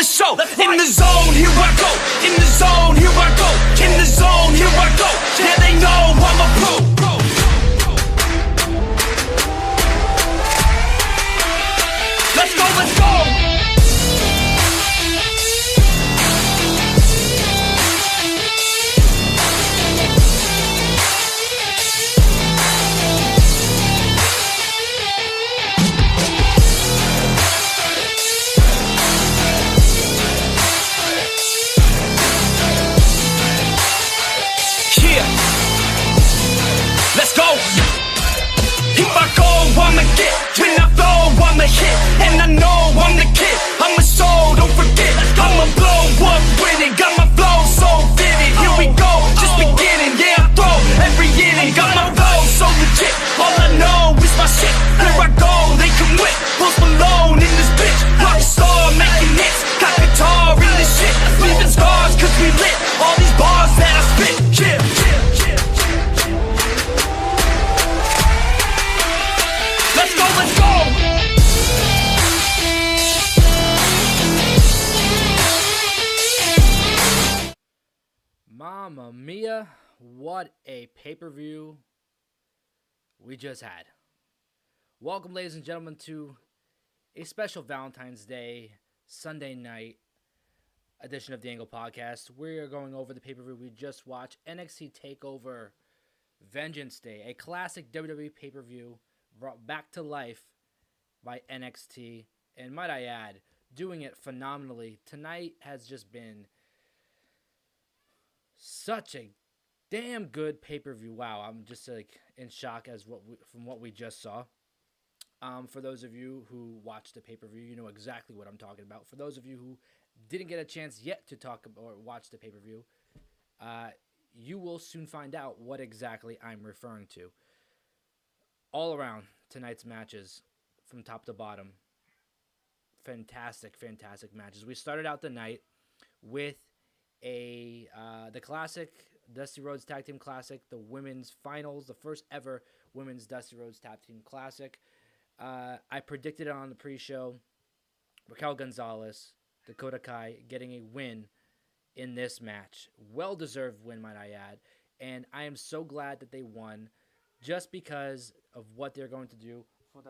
the show. In the zone, here I go. In the zone, here I go. In the zone, here I go. Yeah, they know I'm a pro. Let's go, let's go. Let's go. If I go, I'ma get. When I flow, I'ma hit. And I know I'm the kid. I'm a soul, don't forget. I'ma blow up with it. Got my flow so vivid. Here we go, just beginning. Yeah, I throw every inning. Got my flow so legit. All I know is my shit. Where I go, they come with. Post Malone in this bitch. Rockstar making hits. Got guitar in this shit. Leaving scars cause we lit. All these bars that I spit. Yeah. Let's go, let's go! Mamma mia, what a pay-per-view we just had. Welcome, ladies and gentlemen, to a special Valentine's Day, Sunday night edition of the Angle Podcast. We are going over the pay-per-view we just watched, NXT TakeOver Vengeance Day, a classic WWE pay-per-view brought back to life by NXT, and might I add, doing it phenomenally. Tonight has just been such a damn good pay-per-view. Wow, I'm just like in shock from what we just saw. For those of you who watched the pay-per-view, you know exactly what I'm talking about. For those of you who didn't get a chance yet to talk or watch the pay-per-view, you will soon find out what exactly I'm referring to. All around, tonight's matches, from top to bottom, fantastic matches. We started out the night with the classic Dusty Rhodes Tag Team Classic, the women's finals, the first ever women's Dusty Rhodes Tag Team Classic. I predicted it on the pre-show. Raquel Gonzalez, Dakota Kai getting a win in this match. Well-deserved win, might I add. And I am so glad that they won, just because of what they're going to do for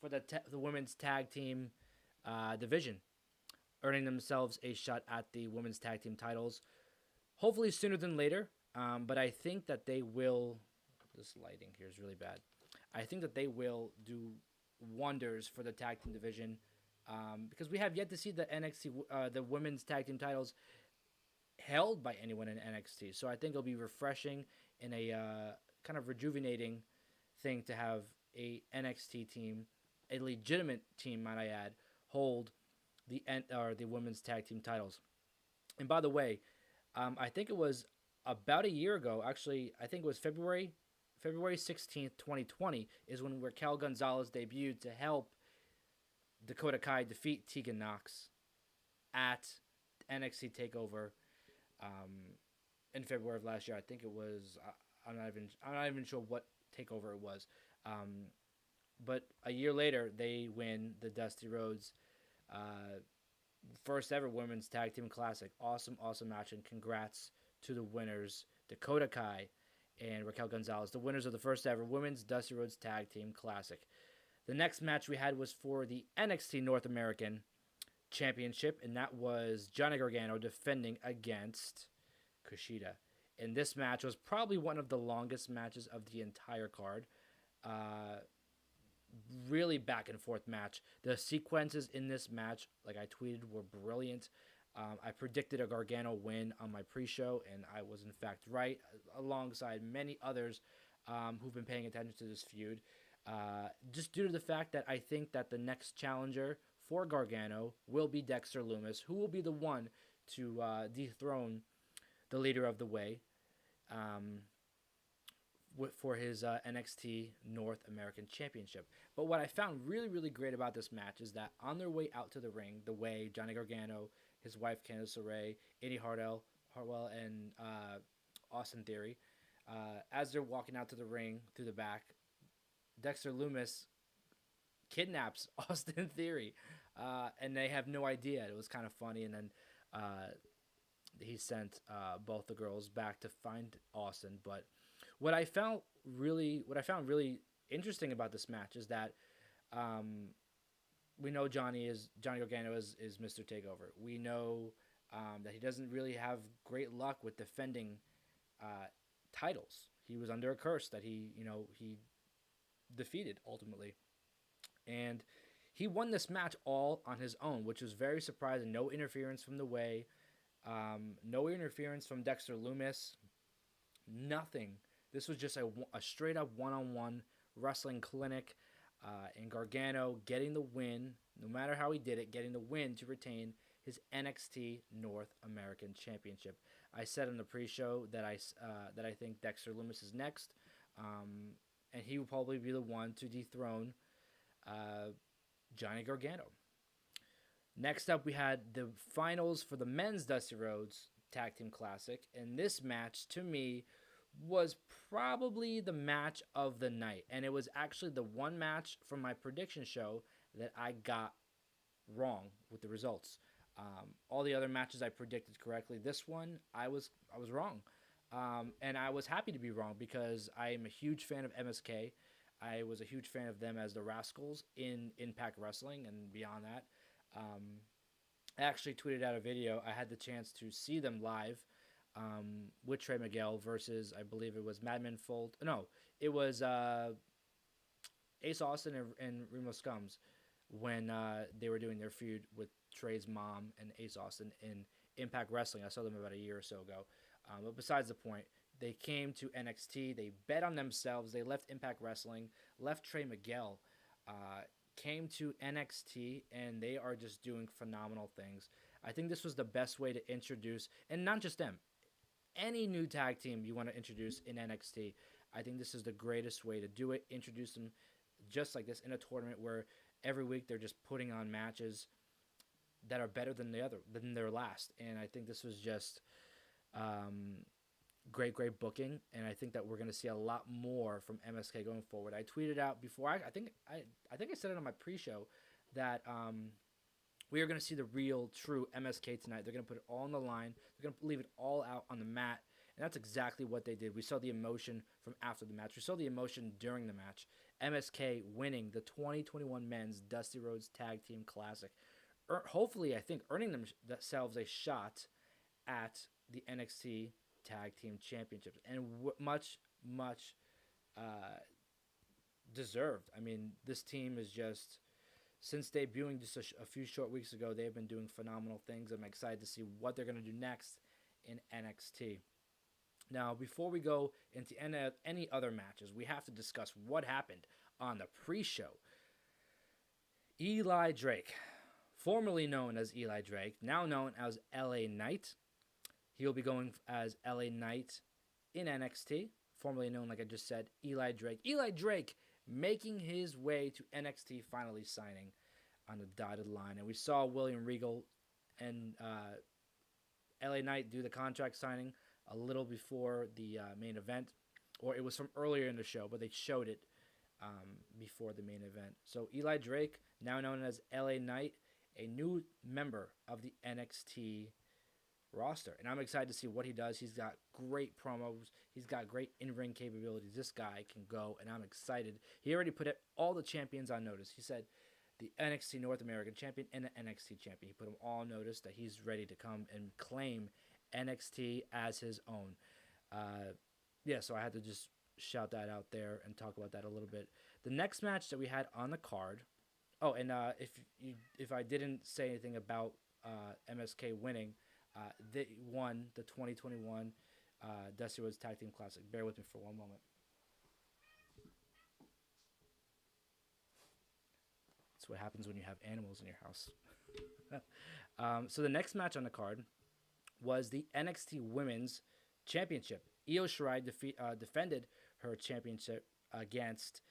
the women's tag team division, earning themselves a shot at the women's tag team titles, hopefully sooner than later. But I think that they will. This lighting here is really bad. I think that they will do wonders for the tag team division, because we have yet to see the NXT, the women's tag team titles held by anyone in NXT. So I think it'll be refreshing and a kind of rejuvenating thing to have a NXT team, a legitimate team, might I add, hold the women's tag team titles. And by the way, I think it was about a year ago, actually, I think it was February 16th, 2020, is when Raquel Gonzalez debuted to help Dakota Kai defeat Tegan Nox at NXT TakeOver in February of last year. I think it was, I'm not even sure what TakeOver it was. But a year later, they win the Dusty Rhodes first ever women's tag team classic. Awesome match, and congrats to the winners, Dakota Kai and Raquel Gonzalez, the winners of the first ever women's Dusty Rhodes tag team classic. The next match we had was for the NXT North American Championship, and that was Johnny Gargano defending against Kushida. And this match was probably one of the longest matches of the entire card. Really back and forth match. The sequences in this match, like I tweeted, were brilliant. I predicted a Gargano win on my pre-show, and I was in fact right, alongside many others who've been paying attention to this feud. Just due to the fact that I think that the next challenger for Gargano will be Dexter Lumis, who will be the one to dethrone the leader of the way for his NXT North American Championship. But what I found really, really great about this match is that on their way out to the ring, the way Johnny Gargano, his wife Candice LeRae, Indy Hartwell, and Austin Theory, as they're walking out to the ring through the back, Dexter Lumis kidnaps Austin Theory and they have no idea. It was kind of funny, and then he sent both the girls back to find Austin. But what I found really interesting about this match is that we know Johnny Gargano is Mr. Takeover. We know that he doesn't really have great luck with defending titles. He was under a curse that he defeated ultimately, and he won this match all on his own, which was very surprising. No interference from the Way, no interference from Dexter Lumis, nothing. This was just a straight up one-on-one wrestling clinic, and Gargano getting the win, no matter how he did it, getting the win to retain his NXT North American Championship. I said in the pre-show that I think Dexter Lumis is next, and he will probably be the one to dethrone Johnny Gargano. Next up, we had the finals for the men's Dusty Rhodes Tag Team Classic, and this match, to me, was probably the match of the night, and it was actually the one match from my prediction show that I got wrong with the results. All the other matches I predicted correctly. This one, I was wrong, and I was happy to be wrong because I am a huge fan of MSK. I was a huge fan of them as the Rascals in Impact Wrestling and beyond that. I actually tweeted out a video. I had the chance to see them live with Trey Miguel versus, I believe it was Madman Fold. No, it was Ace Austin and Remo Scums when they were doing their feud with Trey's mom and Ace Austin in Impact Wrestling. I saw them about a year or so ago. But besides the point, they came to NXT. They bet on themselves. They left Impact Wrestling, left Trey Miguel, came to NXT, and they are just doing phenomenal things. I think this was the best way to introduce, and not just them, any new tag team you want to introduce in NXT. I think this is the greatest way to do it. Introduce them just like this in a tournament where every week they're just putting on matches that are better than their last. And I think this was just great booking, and I think that we're going to see a lot more from MSK going forward. I tweeted out before, I think I said it on my pre-show that we are going to see the real, true MSK tonight. They're going to put it all on the line. They're going to leave it all out on the mat, and that's exactly what they did. We saw the emotion from after the match. We saw the emotion during the match. MSK winning the 2021 Men's Dusty Rhodes Tag Team Classic. Hopefully, I think, earning themselves a shot at the NXT Tag Team Championships, and much deserved. I mean, this team is just, since debuting just a few short weeks ago, they've been doing phenomenal things. I'm excited to see what they're going to do next in NXT. Now, before we go into any other matches, we have to discuss what happened on the pre-show. Eli Drake, formerly known as Eli Drake, now known as LA Knight. He'll be going as LA Knight in NXT, formerly known, like I just said, Eli Drake. Eli Drake making his way to NXT, finally signing on the dotted line. And we saw William Regal and LA Knight do the contract signing a little before the main event. Or it was from earlier in the show, but they showed it before the main event. So Eli Drake, now known as LA Knight, a new member of the NXT roster, and I'm excited to see what he does. He's got great promos. He's got great in-ring capabilities. This guy can go, and I'm excited. He already put all the champions on notice. He said the NXT North American champion and the NXT champion. He put them all on notice that he's ready to come and claim NXT as his own. So I had to just shout that out there and talk about that a little bit. The next match that we had on the card. Oh, and if I didn't say anything about MSK winning, they won the 2021 Dusty Rhodes Tag Team Classic. Bear with me for one moment. That's what happens when you have animals in your house. So the next match on the card was the NXT Women's Championship. Io Shirai defended her championship against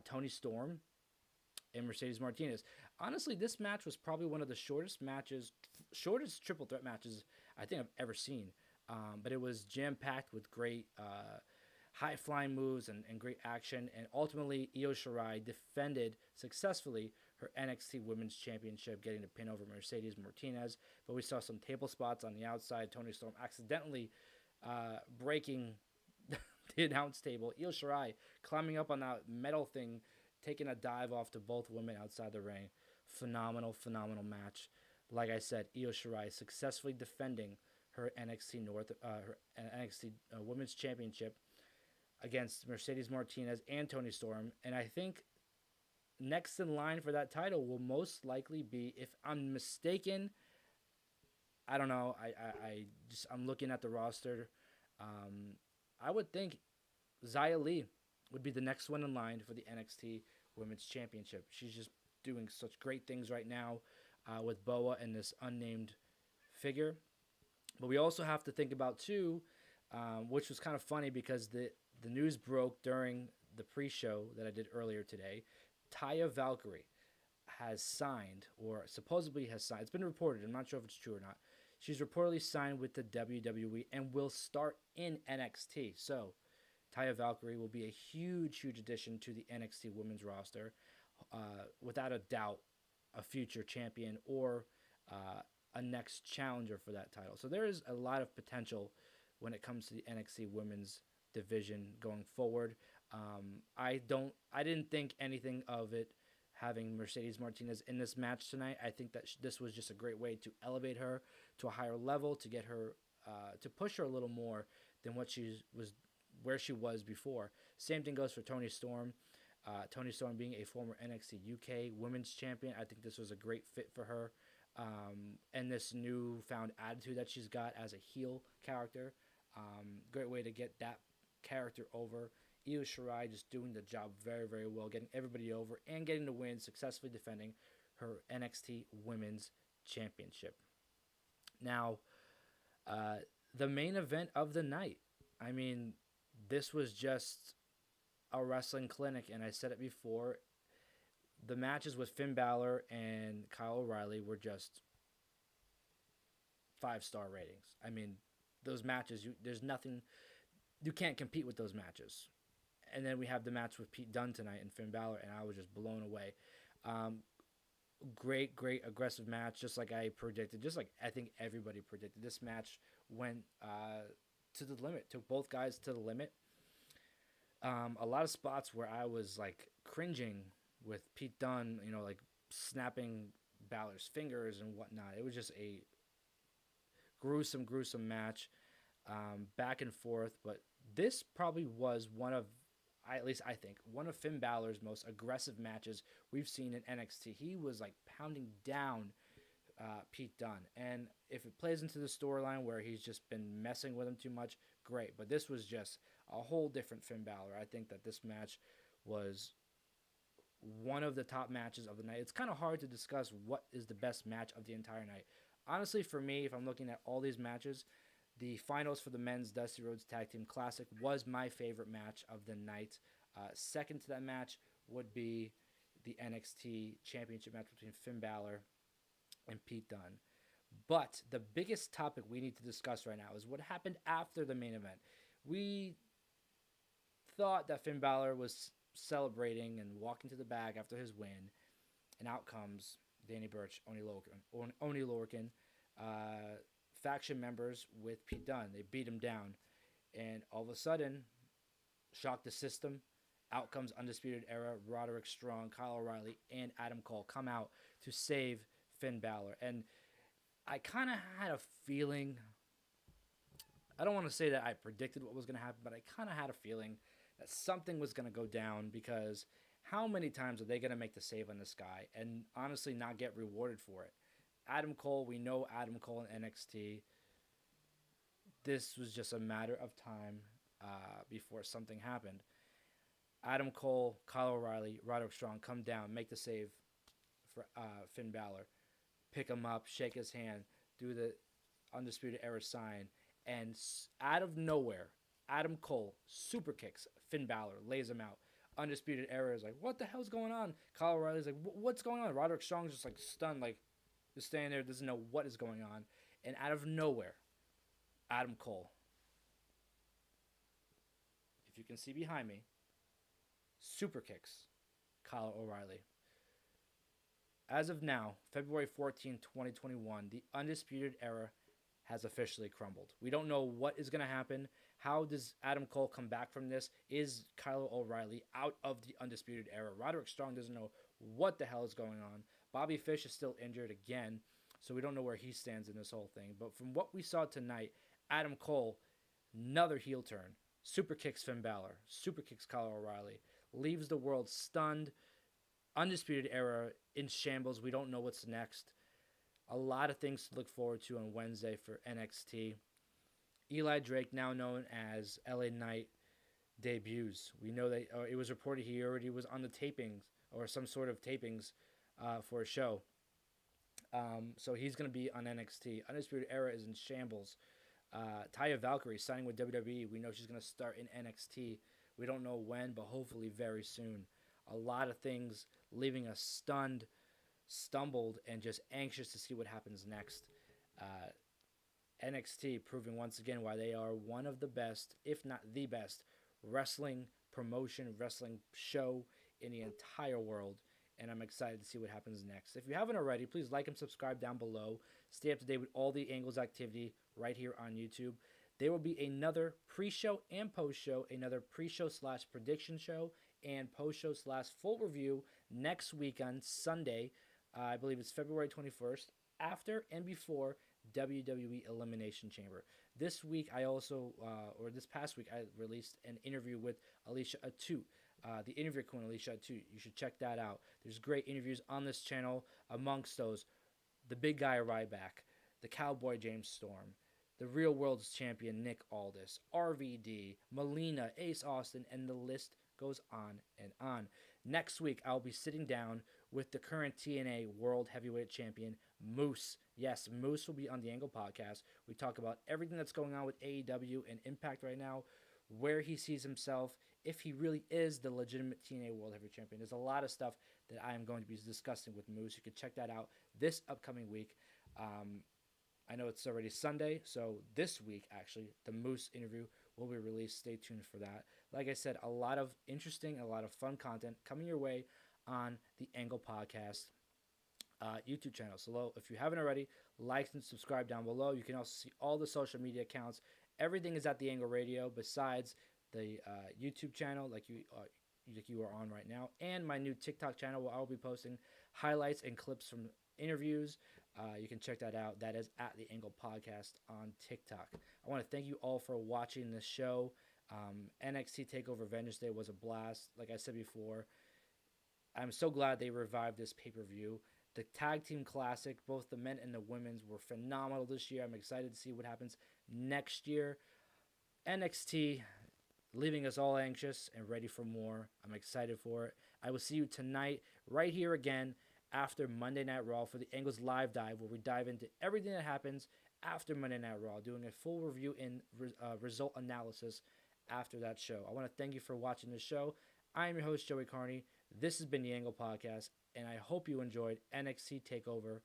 Toni Storm and Mercedes Martinez. Honestly, this match was probably one of the shortest triple threat matches I think I've ever seen. But it was jam-packed with great high-flying moves and great action. And ultimately, Io Shirai defended successfully her NXT Women's Championship, getting the pin over Mercedes Martinez. But we saw some table spots on the outside. Toni Storm accidentally breaking the announce table. Io Shirai climbing up on that metal thing, taking a dive off to both women outside the ring. Phenomenal match. Like I said, Io Shirai successfully defending her NXT Women's Championship against Mercedes Martinez and Toni Storm. And I think next in line for that title will most likely be, if I'm mistaken, I don't know. I'm looking at the roster. I would think Xia Li would be the next one in line for the NXT Women's Championship. She's just doing such great things right now with Boa and this unnamed figure. But we also have to think about too, which was kind of funny because the news broke during the pre-show that I did earlier today. Taya Valkyrie has signed, or supposedly has signed. It's been reported. I'm not sure if it's true or not. She's reportedly signed with the WWE and will start in NXT. So Taya Valkyrie will be a huge addition to the NXT women's roster. Without a doubt, a future champion or a next challenger for that title. So there is a lot of potential when it comes to the NXT women's division going forward. I didn't think anything of it having Mercedes Martinez in this match tonight. I think that this was just a great way to elevate her to a higher level, to get her, to push her a little more than where she was before. Same thing goes for Toni Storm. Toni Storm being a former NXT UK Women's Champion, I think this was a great fit for her. And this newfound attitude that she's got as a heel character. Great way to get that character over. Io Shirai just doing the job very well, getting everybody over and getting the win, successfully defending her NXT Women's Championship. Now, the main event of the night. I mean, this was just a wrestling clinic, and I said it before. The matches with Finn Balor and Kyle O'Reilly were just 5-star ratings. I mean, those matches, there's nothing, you can't compete with those matches. And then we have the match with Pete Dunne tonight and Finn Balor, and I was just blown away. Great aggressive match, just like I predicted, just like I think everybody predicted. This match went to the limit, took both guys to the limit. A lot of spots where I was like cringing with Pete Dunne, like snapping Balor's fingers and whatnot. It was just a gruesome match, back and forth. But this probably was at least I think, one of Finn Balor's most aggressive matches we've seen in NXT. He was like pounding down Pete Dunne. And if it plays into the storyline where he's just been messing with him too much, great. But this was just a whole different Finn Balor. I think that this match was one of the top matches of the night. It's kind of hard to discuss what is the best match of the entire night. Honestly, for me, if I'm looking at all these matches, the finals for the men's Dusty Rhodes Tag Team Classic was my favorite match of the night. Second to that match would be the NXT Championship match between Finn Balor and Pete Dunne. But the biggest topic we need to discuss right now is what happened after the main event. We thought that Finn Balor was celebrating and walking to the bag after his win, and out comes Danny Burch, Oney Lorcan, faction members with Pete Dunne. They beat him down, and all of a sudden, shock the system. Out comes Undisputed Era, Roderick Strong, Kyle O'Reilly, and Adam Cole come out to save Finn Balor. And I kind of had a feeling, I don't want to say that I predicted what was going to happen, but I kind of had a feeling that something was going to go down, because how many times are they going to make the save on this guy and honestly not get rewarded for it? Adam Cole, we know Adam Cole in NXT. This was just a matter of time before something happened. Adam Cole, Kyle O'Reilly, Roderick Strong come down, make the save for Finn Balor, pick him up, shake his hand, do the Undisputed Era sign, and out of nowhere, Adam Cole super kicks Finn Balor, lays him out. Undisputed Era is like, what the hell's going on? Kyle O'Reilly's like, what's going on? Roderick Strong's just like stunned, like just standing there, doesn't know what is going on. And out of nowhere, Adam Cole, if you can see behind me, super kicks Kyle O'Reilly. as of now, February 14, 2021, the Undisputed Era has officially crumbled. We don't know what is going to happen. How does Adam Cole come back from this? Is Kyle O'Reilly out of the Undisputed Era? Roderick Strong doesn't know what the hell is going on. Bobby Fish is still injured again, so we don't know where he stands in this whole thing. But from what we saw tonight, Adam Cole, another heel turn, super kicks Finn Balor, super kicks Kyle O'Reilly, leaves the world stunned. Undisputed Era in shambles. We don't know what's next. A lot of things to look forward to on Wednesday for NXT. Eli Drake, now known as LA Knight, debuts. We know that it was reported he already was on the tapings or some sort of tapings for a show. So he's going to be on NXT. Undisputed Era is in shambles. Taya Valkyrie signing with WWE. We know she's going to start in NXT. We don't know when, but hopefully very soon. A lot of things leaving us stunned, stumbled, and just anxious to see what happens next. NXT proving once again why they are one of the best, if not the best, wrestling promotion, wrestling show in the entire world. And I'm excited to see what happens next. If you haven't already, please like and subscribe down below. Stay up to date with all the Angles activity right here on YouTube. There will be another pre-show and post-show, another pre-show / prediction show, and post-show / full review next week on Sunday. I believe it's February 21st, after and before WWE Elimination Chamber. This week, this past week, I released an interview with Alicia Atut, the interview queen Alicia Atut. You should check that out. There's great interviews on this channel. Amongst those, the big guy Ryback, the Cowboy James Storm, the Real World's Champion Nick Aldis, RVD, Melina, Ace Austin, and the list goes on and on. Next week, I'll be sitting down with the current TNA World Heavyweight Champion, Moose. Yes, Moose will be on the Angle Podcast. We talk about everything that's going on with AEW and Impact right now, where he sees himself, if he really is the legitimate TNA World Heavyweight Champion. There's a lot of stuff that I am going to be discussing with Moose. You can check that out this upcoming week. I know it's already Sunday, so this week, actually, the Moose interview will be released. Stay tuned for that. Like I said, a lot of interesting, a lot of fun content coming your way on the Angle Podcast YouTube channel. So if you haven't already, like and subscribe down below. You can also see all the social media accounts. Everything is at the Angle Radio besides the YouTube channel like you are on right now, and my new TikTok channel where I'll be posting highlights and clips from interviews. You can check that out. That is at the Angle Podcast on TikTok. I want to thank you all for watching this show. NXT TakeOver Vengeance Day was a blast. Like I said before, I'm so glad they revived this pay-per-view. The Tag Team Classic, both the men and the women's, were phenomenal this year. I'm excited to see what happens next year. NXT, leaving us all anxious and ready for more. I'm excited for it. I will see you tonight right here again after Monday Night Raw for the Angles Live Dive, where we dive into everything that happens after Monday Night Raw, doing a full review and result analysis after that show. I want to thank you for watching this show. I am your host, Joey Karni. This has been the Angle Podcast, and I hope you enjoyed NXT TakeOver